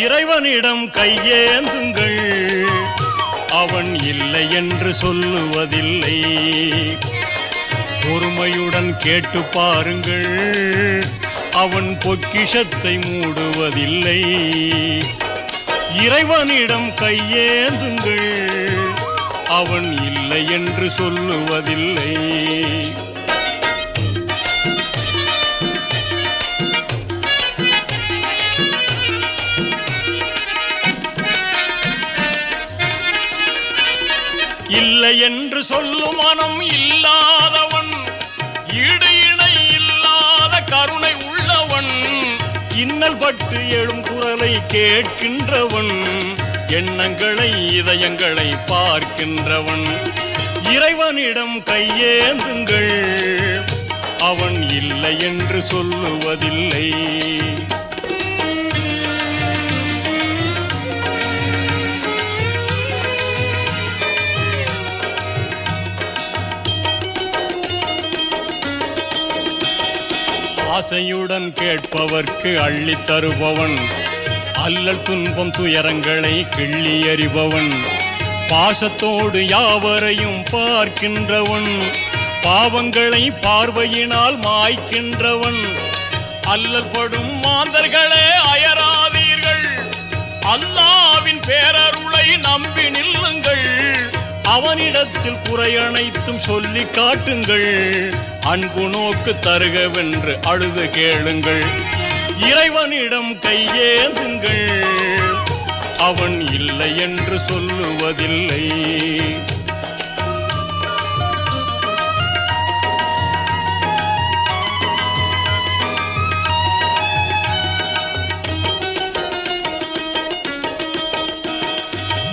இறைவனிடம் கையேந்துங்கள், அவன் இல்லை என்று சொல்லுவதில்லை. பொறுமையுடன் கேட்டு பாருங்கள், அவன் பொக்கிஷத்தை மூடுவதில்லை. இறைவனிடம் கையேந்துங்கள், அவன் இல்லை என்று சொல்லுவதில்லை. இல்லை என்று சொல்லும் மனம் இல்லாதவன், ஈடு இணை இல்லாத கருணை உள்ளவன், இன்னல் பட்டு எழும் குரலை கேட்கின்றவன், எண்ணங்களை இதயங்களை பார்க்கின்றவன். இறைவனிடம் கையேந்துங்கள், அவன் இல்லை என்று சொல்லுவதில்லை. ஆசையுடன் கேட்பவர்க்கு அள்ளி தருபவன், அல்லல் துன்பம் துயரங்களை கிள்ளி எறிபவன், பாசத்தோடு யாவரையும் பார்க்கின்றவன், பாவங்களை பார்வையினால் மாய்க்கின்றவன். அல்லல் படும் மாந்தர்களே அயராதீர்கள், அல்லாவின் பேரருளை நம்பி நில்லுங்கள். அவனிடத்தில் குறையனைத்தும் சொல்லி காட்டுங்கள், அன்பு நோக்கு தருகவென்று அழுது கேளுங்கள். இறைவனிடம் கையேந்துங்கள், அவன் இல்லை என்று சொல்லுவதில்லை.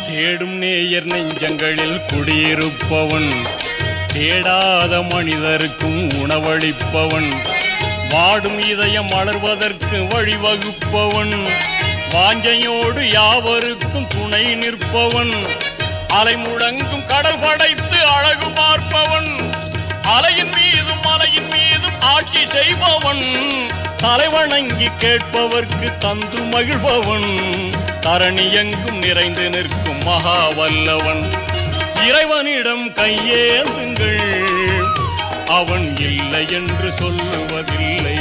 தேடும் நேயர் நெஞ்சங்களில் குடியிருப்பவன், தேடாத மனிதருக்கும் உணவளிப்பவன், வாடும் இதயம் வளர்வதற்கு வழிவகுப்பவன், வாஞ்சையோடு யாவருக்கும் துணை நிற்பவன், அலை முழங்கும் கடல் படைத்து அழகு பார்ப்பவன், அலையின் மீதும் மலையின் மீதும் ஆட்சி செய்பவன், தலைவணங்கி கேட்பவர்க்கு தந்து மகிழ்பவன், தரணி எங்கும் நிறைந்து நிற்கும் மகா வல்லவன். இறைவனிடம் கையேந்துங்கள், அவன் இல்லை என்று சொல்லுவதில்லை.